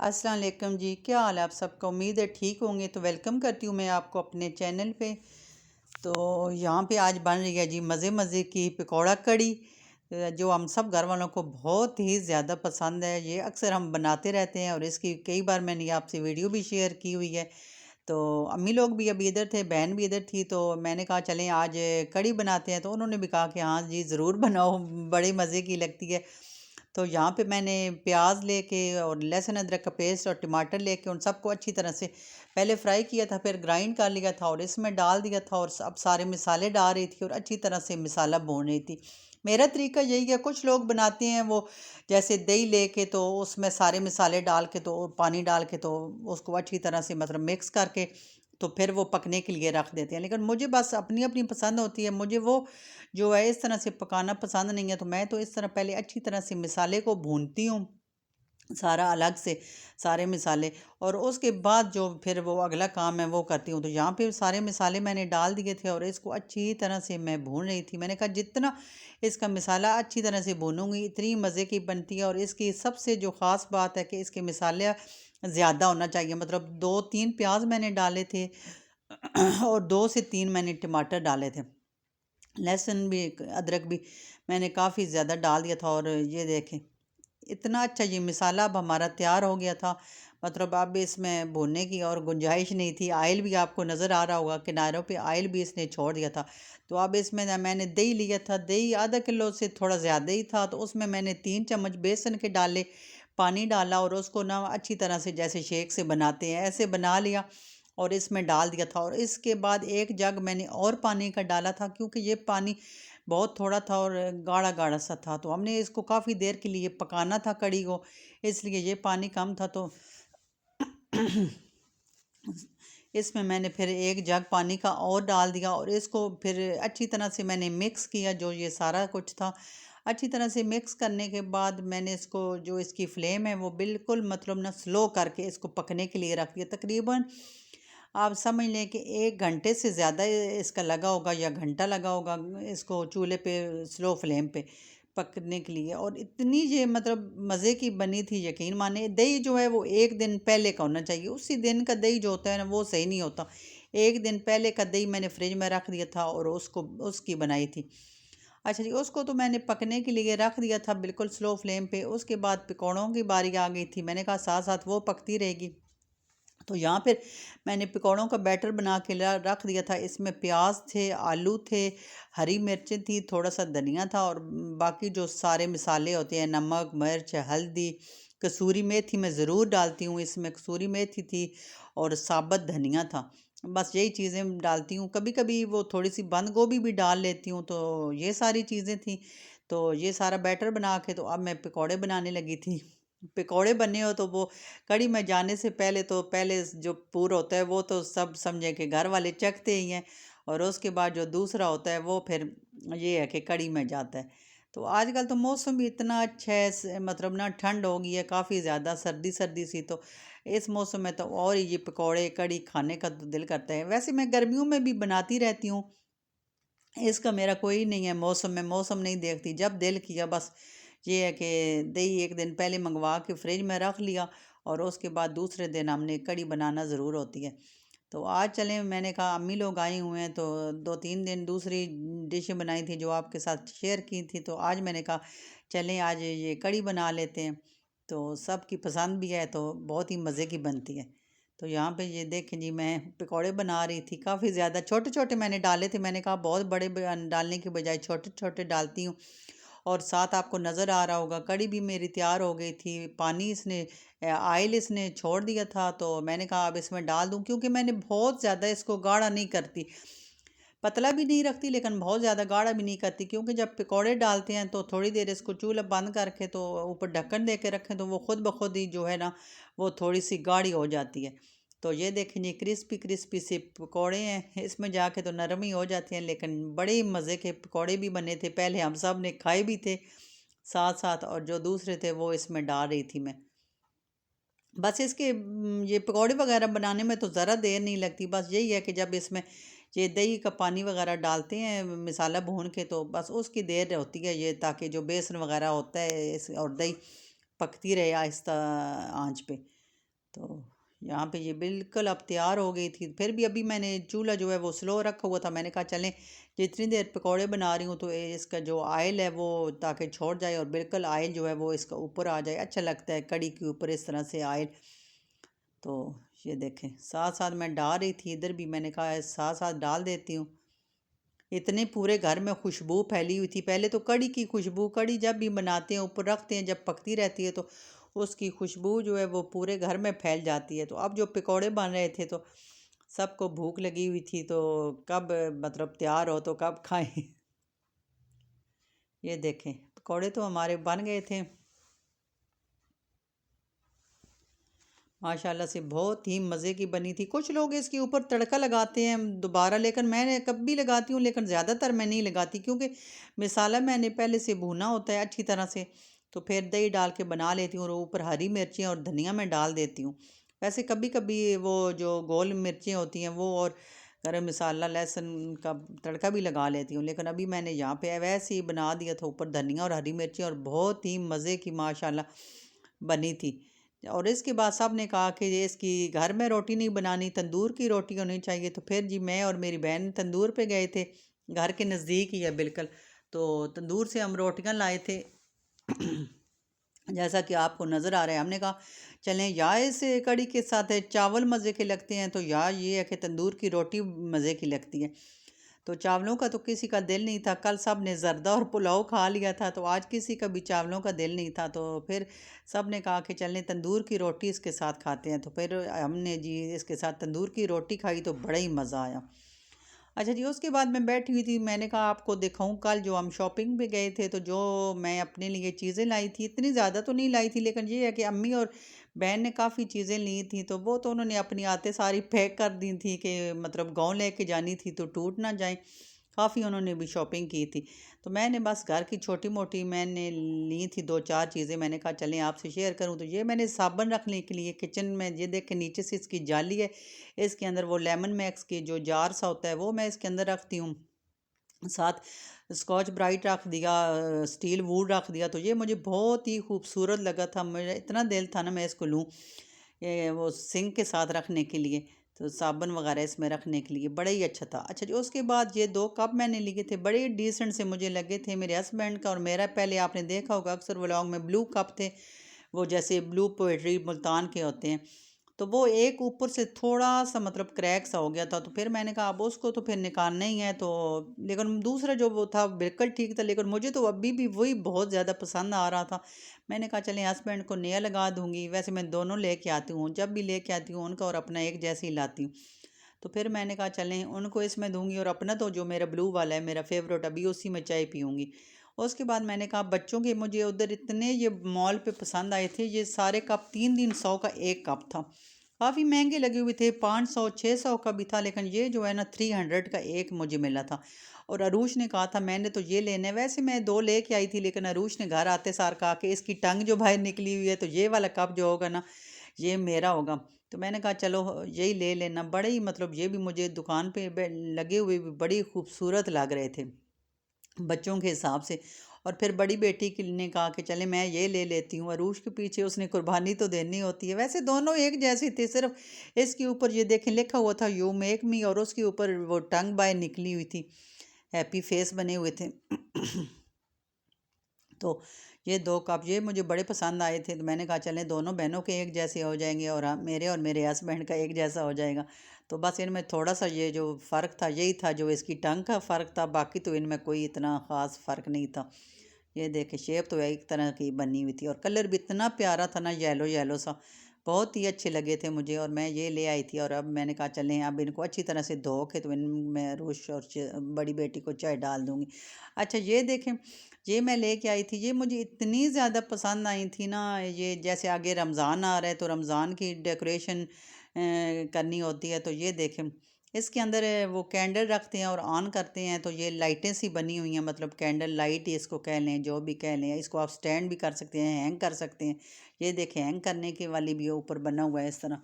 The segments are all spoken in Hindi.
अस्सलाम वालेकुम जी, क्या हाल है आप सबका। उम्मीद है ठीक होंगे। तो वेलकम करती हूँ मैं आपको अपने चैनल पे। तो यहाँ पे आज बन रही है जी मज़े मज़े की पकौड़ा कड़ी, जो हम सब घर वालों को बहुत ही ज़्यादा पसंद है। ये अक्सर हम बनाते रहते हैं और इसकी कई बार मैंने आपसे वीडियो भी शेयर की हुई है। तो अम्मी लोग भी अभी इधर थे, बहन भी इधर थी, तो मैंने कहा चलें आज कड़ी बनाते हैं। तो उन्होंने भी कहा कि हाँ जी ज़रूर बनाओ, बड़े मज़े की लगती है। तो यहाँ पे मैंने प्याज लेके और लहसुन अदरक का पेस्ट और टमाटर लेके उन सबको अच्छी तरह से पहले फ्राई किया था, फिर ग्राइंड कर लिया था और इसमें डाल दिया था। और अब सारे मसाले डाल रही थी और अच्छी तरह से मसाला भून रही थी। मेरा तरीका यही है। कुछ लोग बनाते हैं वो जैसे दही लेके तो उसमें सारे मसाले डाल के तो पानी डाल के तो उसको अच्छी तरह से मतलब मिक्स करके तो फिर वो पकने के लिए रख देते हैं। लेकिन मुझे बस अपनी अपनी पसंद होती है। मुझे वो जो है इस तरह से पकाना पसंद नहीं है। तो मैं तो इस तरह पहले अच्छी तरह से मसाले को भूनती हूँ, सारा अलग से सारे मसाले, और उसके बाद जो फिर वो अगला काम है वो करती हूँ। तो यहाँ पे सारे मसाले मैंने डाल दिए थे और इसको अच्छी तरह से मैं भून रही थी। मैंने कहा जितना इसका मसाला अच्छी तरह से भूनूंगी इतनी मज़े की बनती है। और इसकी सबसे जो ख़ास बात है कि इसके मसाले ज़्यादा होना चाहिए। मतलब 2-3 प्याज मैंने डाले थे और 2 से 3 मैंने टमाटर डाले थे। लहसुन भी अदरक भी मैंने काफ़ी ज़्यादा डाल दिया था। और ये देखें इतना अच्छा ये मसाला अब हमारा तैयार हो गया था। मतलब अब इसमें भूनने की और गुंजाइश नहीं थी। आयल भी आपको नज़र आ रहा होगा, किनारों पे आयल भी इसने छोड़ दिया था। तो अब इसमें ना मैंने दही लिया था, दही आधा किलो से थोड़ा ज़्यादा ही था। तो उसमें मैंने 3 चम्मच बेसन के डाले, पानी डाला और उसको ना अच्छी तरह से जैसे शेक से बनाते हैं ऐसे बना लिया और इसमें डाल दिया था। और इसके बाद 1 जग मैंने और पानी का डाला था, क्योंकि ये पानी बहुत थोड़ा था और गाढ़ा गाढ़ा सा था। तो हमने इसको काफ़ी देर के लिए पकाना था कड़ी को, इसलिए ये पानी कम था। तो इसमें मैंने फिर 1 जग पानी का और डाल दिया और इसको फिर अच्छी तरह से मैंने मिक्स किया। जो ये सारा कुछ था अच्छी तरह से मिक्स करने के बाद मैंने इसको, जो इसकी फ्लेम है वो बिल्कुल मतलब ना स्लो करके इसको पकने के लिए रख दिया। तकरीबन आप समझ लें कि 1 घंटे से ज़्यादा इसका लगा होगा या घंटा लगा होगा इसको चूल्हे पे स्लो फ्लेम पे पकने के लिए। और इतनी ये मतलब मज़े की बनी थी, यकीन माने। दही जो है वो 1 दिन पहले का होना चाहिए। उसी दिन का दही जो होता है ना वो सही नहीं होता। 1 दिन पहले का दही मैंने फ्रिज में रख दिया था और उसको उसकी बनाई थी। अच्छा जी, उसको तो मैंने पकने के लिए रख दिया था बिल्कुल स्लो फ्लेम पे। उसके बाद पकौड़ों की बारी आ गई थी। मैंने कहा साथ साथ वो पकती रहेगी। तो यहाँ फिर मैंने पकौड़ों का बैटर बना के रख दिया था। इसमें प्याज थे, आलू थे, हरी मिर्चें थी, थोड़ा सा धनिया था और बाकी जो सारे मसाले होते हैं, नमक, मिर्च, हल्दी, कसूरी मेथी मैं ज़रूर डालती हूँ। इसमें कसूरी मेथी थी और साबुत धनिया था। बस यही चीज़ें डालती हूँ। कभी कभी वो थोड़ी सी बंद गोभी भी डाल लेती हूँ। तो ये सारी चीज़ें थी। तो ये सारा बैटर बना के तो अब मैं पकौड़े बनाने लगी थी। पकौड़े बने हो तो वो कड़ी में जाने से पहले तो पहले जो पूर होता है वो तो सब समझे कि घर वाले चखते ही हैं। और उसके बाद जो दूसरा होता है वो फिर ये है कि कड़ी में जाता है। तो आजकल तो मौसम भी इतना अच्छा है, मतलब ना ठंड हो गई है काफ़ी ज़्यादा, सर्दी सर्दी सी। तो इस मौसम में तो और ये पकौड़े कड़ी खाने का तो दिल करता है। वैसे मैं गर्मियों में भी बनाती रहती हूँ, इसका मेरा कोई नहीं है। मौसम में मौसम नहीं देखती, जब दिल किया बस। ये है कि दही 1 दिन पहले मंगवा के फ्रिज में रख लिया और उसके बाद दूसरे दिन हमने कड़ी बनाना ज़रूर होती है। तो आज चलें, मैंने कहा अम्मी लोग आई हुए हैं तो 2-3 दिन दूसरी डिश बनाई थी जो आपके साथ शेयर की थी। तो आज मैंने कहा चलें आज ये कड़ी बना लेते हैं। तो सबकी पसंद भी है तो बहुत ही मज़े की बनती है। तो यहाँ पे ये देखें जी, मैं पकौड़े बना रही थी। काफ़ी ज़्यादा छोटे छोटे मैंने डाले थे। मैंने कहा बहुत बड़े डालने की बजाय छोटे छोटे डालती हूँ। और साथ आपको नज़र आ रहा होगा कड़ी भी मेरी तैयार हो गई थी। पानी इसने आयल इसने छोड़ दिया था। तो मैंने कहा अब इसमें डाल दूँ, क्योंकि मैंने बहुत ज़्यादा इसको गाढ़ा नहीं करती, पतला भी नहीं रखती लेकिन बहुत ज़्यादा गाढ़ा भी नहीं करती। क्योंकि जब पकौड़े डालते हैं तो थोड़ी देर इसको चूल्हा बंद करके तो ऊपर ढक्कन दे के रखें तो वो खुद ब खुद ही जो है ना वो थोड़ी सी गाढ़ी हो जाती है। तो ये देखें ये क्रिस्पी क्रिस्पी से पकौड़े हैं। इसमें जाके तो नरम ही हो जाते हैं, लेकिन बड़े मज़े के पकौड़े भी बने थे। पहले हम सब ने खाए भी थे साथ साथ, और जो दूसरे थे वो इसमें डाल रही थी मैं। बस इसके ये पकौड़े वगैरह बनाने में तो ज़रा देर नहीं लगती। बस यही है कि जब इसमें ये दही का पानी वगैरह डालते हैं मसाला भून के, तो बस उसकी देर होती है ये, ताकि जो बेसन वगैरह होता है इस और दही पकती रहे आहिस्ता आंच पे। तो यहाँ पे ये बिल्कुल अब तैयार हो गई थी। फिर भी अभी मैंने चूल्हा जो है वो स्लो रखा हुआ था। मैंने कहा चलें जितनी देर पकौड़े बना रही हूँ तो इसका जो ऑयल है वो ताकि छोड़ जाए और बिल्कुल ऑयल जो है वो इसका ऊपर आ जाए। अच्छा लगता है कड़ी के ऊपर इस तरह से ऑयल। तो ये देखें साथ साथ मैं डाल रही थी, इधर भी मैंने कहा साथ साथ डाल देती हूँ। इतने पूरे घर में खुशबू फैली हुई थी। पहले तो कड़ी की खुशबू, कड़ी जब भी बनाते हैं ऊपर रखते हैं, जब पकती रहती है तो उसकी खुशबू जो है वो पूरे घर में फैल जाती है। तो अब जो पकौड़े बन रहे थे तो सबको भूख लगी हुई थी, तो कब मतलब तैयार हो तो कब खाएं। ये देखें पकौड़े तो हमारे बन गए थे माशाल्लाह से, बहुत ही मज़े की बनी थी। कुछ लोग इसके ऊपर तड़का लगाते हैं दोबारा, लेकिन मैं कभी लगाती हूँ लेकिन ज़्यादातर मैं नहीं लगाती, क्योंकि मसाला मैंने पहले से भुना होता है अच्छी तरह से। तो फिर दही डाल के बना लेती हूँ और ऊपर हरी मिर्चें और धनिया मैं डाल देती हूँ। वैसे कभी कभी वो जो गोल मिर्चें होती हैं वो और गरम मसाला लहसुन का तड़का भी लगा लेती हूँ, लेकिन अभी मैंने यहाँ पे वैसे ही बना दिया था, ऊपर धनिया और हरी मिर्चें, और बहुत ही मज़े की माशाल्लाह बनी थी। और इसके बाद सब ने कहा कि ये इसकी घर में रोटी नहीं बनानी, तंदूर की रोटी होनी चाहिए। तो फिर जी मैं और मेरी बहन तंदूर पे गए थे, घर के नज़दीक ही है बिल्कुल। तो तंदूर से हम रोटियां लाए थे। जैसा कि आपको नज़र आ रहा है, हमने कहा चलें या इस कड़ी के साथ चावल मज़े के लगते हैं, तो या ये है कि तंदूर की रोटी मज़े की लगती है। तो चावलों का तो किसी का दिल नहीं था। कल सब ने ज़र्दा और पुलाव खा लिया था, तो आज किसी का भी चावलों का दिल नहीं था। तो फिर सब ने कहा कि चलें तंदूर की रोटी इसके साथ खाते हैं। तो फिर हमने जी इसके साथ तंदूर की रोटी खाई तो बड़ा ही मज़ा आया। अच्छा जी, उसके बाद मैं बैठी हुई थी, मैंने कहा आपको दिखाऊं कल जो हम शॉपिंग पे गए थे तो जो मैं अपने लिए चीज़ें लाई थी, इतनी ज़्यादा तो नहीं लाई थी, लेकिन ये है कि अम्मी और बहन ने काफ़ी चीज़ें ली थी। तो वो तो उन्होंने अपनी आते सारी पैक कर दी थी कि मतलब गाँव लेके जानी थी तो टूट ना जाए। काफ़ी उन्होंने भी शॉपिंग की थी। तो मैंने बस घर की छोटी मोटी मैंने ली थी दो चार चीज़ें। मैंने कहा चलें आपसे शेयर करूं। तो ये मैंने साबुन रखने के लिए किचन में, ये देख के नीचे से इसकी जाली है, इसके अंदर वो लेमन मैक्स की जो जार सा होता है वो मैं इसके अंदर रखती हूँ। साथ स्कॉच ब्राइट रख दिया, स्टील वूल रख दिया। तो ये मुझे बहुत ही खूबसूरत लगा था, मेरा इतना दिल था ना मैं इसको लूँ, ये वो सिंक के साथ रखने के लिए। तो साबुन वगैरह इसमें रखने के लिए बड़ा ही अच्छा था। अच्छा जी, उसके बाद ये दो कप मैंने लिए थे, बड़े डिसेंट से मुझे लगे थे, मेरे हस्बैंड का और मेरा। पहले आपने देखा होगा अक्सर व्लॉग में ब्लू कप थे, वो जैसे ब्लू पोएट्री मुल्तान के होते हैं। तो वो एक ऊपर से थोड़ा सा मतलब क्रैक सा हो गया था। तो फिर मैंने कहा अब उसको तो फिर निकालना ही है। तो लेकिन दूसरा जो वो था बिल्कुल ठीक था, लेकिन मुझे तो अभी भी वही बहुत ज़्यादा पसंद आ रहा था। मैंने कहा चलें हस्बैंड को नया लगा दूंगी। वैसे मैं दोनों लेके आती हूँ, जब भी लेके आती हूँ उनका और अपना एक जैसे ही लाती हूँ। तो फिर मैंने कहा चलें उनको इसमें दूंगी और अपना तो जो मेरा ब्लू वाला है मेरा फेवरेट, अभी उसी में चाय पीऊँगी। उसके बाद मैंने कहा बच्चों के, मुझे उधर इतने ये मॉल पे पसंद आए थे, ये सारे कप 3-3 सौ का एक कप था। काफ़ी महंगे लगे हुए थे, 500-600 का भी था, लेकिन ये जो है ना 300 का एक मुझे मिला था। और अरूश ने कहा था मैंने तो ये लेने हैं। वैसे मैं दो लेके आई थी, लेकिन अरूश ने घर आते सार कहा कि इसकी टंग जो बाहर निकली हुई है तो ये वाला कप जो होगा ना ये मेरा होगा। तो मैंने कहा चलो यही ले लेना। बड़े ही मतलब ये भी मुझे दुकान पे लगे हुए भी बड़ी खूबसूरत लग रहे थे बच्चों के हिसाब से। और फिर बड़ी बेटी ने कहा कि चले मैं ये ले लेती हूँ, अरूश के पीछे उसने कुर्बानी तो देनी होती है। वैसे दोनों एक जैसे थे, सिर्फ इसके ऊपर ये देखें लिखा हुआ था यू मेक मी, और उसके ऊपर वो टंग बाय निकली हुई थी, हैप्पी फेस बने हुए थे। तो ये दो कप ये मुझे बड़े पसंद आए थे। तो मैंने कहा चलें दोनों बहनों के एक जैसे हो जाएंगे और मेरे और मेरे हस्बैंड का एक जैसा हो जाएगा। तो बस इनमें थोड़ा सा ये जो फ़र्क था यही था, जो इसकी टंग का फ़र्क था, बाकी तो इनमें कोई इतना ख़ास फ़र्क नहीं था। ये देखे शेप तो एक तरह की बनी हुई थी और कलर भी इतना प्यारा था ना, येलो येलो सा, बहुत ही अच्छे लगे थे मुझे। और मैं ये ले आई थी और अब मैंने कहा चलें अब इनको अच्छी तरह से धो के तो इनमें रूश और बड़ी बेटी को चाय डाल दूँगी। अच्छा ये देखें, ये मैं लेके आई थी, ये मुझे इतनी ज़्यादा पसंद आई थी ना। ये जैसे आगे रमज़ान आ रहा है तो रमज़ान की डेकोरेशन करनी होती है। तो ये देखें इसके अंदर वो कैंडल रखते हैं और ऑन करते हैं तो ये लाइटें सी बनी हुई हैं, मतलब कैंडल लाइट ही इसको कह लें, जो भी कह लें। इसको आप स्टैंड भी कर सकते हैं, हैंग कर सकते हैं। ये देखें हैंग करने के वाली भी ऊपर बना हुआ है, इस तरह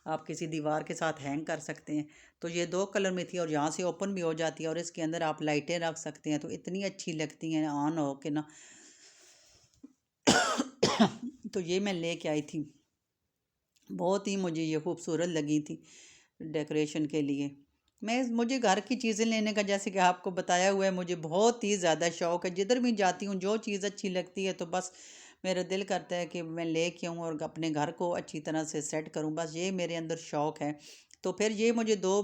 आप किसी दीवार के साथ हैंग कर सकते हैं। तो ये दो कलर में थी और यहाँ से ओपन भी हो जाती है और इसके अंदर आप लाइटें रख सकते हैं। तो इतनी अच्छी लगती हैं ऑन हो के ना। तो ये मैं लेके आई थी। बहुत ही मुझे ये खूबसूरत लगी थी डेकोरेशन के लिए। मुझे घर की चीज़ें लेने का, जैसे कि आपको बताया हुआ है, मुझे बहुत ही ज़्यादा शौक़ है। जिधर भी जाती हूँ जो चीज़ अच्छी लगती है तो बस मेरा दिल करता है कि मैं लेके आऊँ और अपने घर को अच्छी तरह से सेट करूँ, बस ये मेरे अंदर शौक़ है। तो फिर ये मुझे 2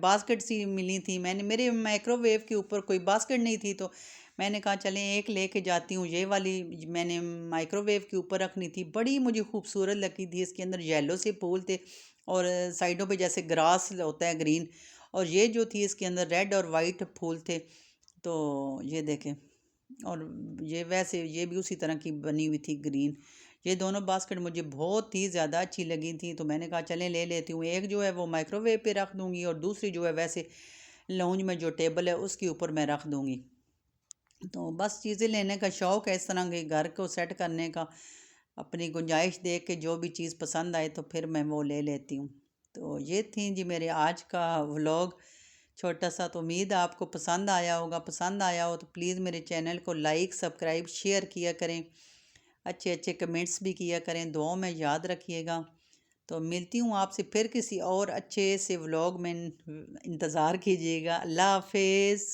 बास्केट सी मिली थी, मैंने मेरे माइक्रोवेव के ऊपर कोई बास्केट नहीं थी, तो मैंने कहा चलें एक लेके जाती हूँ। ये वाली मैंने माइक्रोवेव के ऊपर रखनी थी, बड़ी मुझे खूबसूरत लगी थी। इसके अंदर येलो से फूल थे और साइडों पे जैसे ग्रास होता है ग्रीन, और ये जो थी इसके अंदर रेड और वाइट फूल थे। तो ये देखें, और ये वैसे ये भी उसी तरह की बनी हुई थी ग्रीन। ये दोनों बास्केट मुझे बहुत ही ज़्यादा अच्छी लगी थी, तो मैंने कहा चलें ले लेती हूँ। एक जो है वो माइक्रोवेव पे रख दूँगी और दूसरी जो है वैसे लाउंज में जो टेबल है उसके ऊपर मैं रख दूँगी। तो बस चीज़ें लेने का शौक़ है, इस तरह के घर को सेट करने का। अपनी गुंजाइश देख के जो भी चीज़ पसंद आए तो फिर मैं वो ले लेती हूँ। तो ये थी जी मेरे आज का व्लॉग छोटा सा। तो उम्मीद है आपको पसंद आया होगा। पसंद आया हो तो प्लीज़ मेरे चैनल को लाइक सब्सक्राइब शेयर किया करें, अच्छे अच्छे कमेंट्स भी किया करें, दुआओं में याद रखिएगा। तो मिलती हूँ आपसे फिर किसी और अच्छे से व्लॉग में, इंतज़ार कीजिएगा। अल्लाह हाफिज़।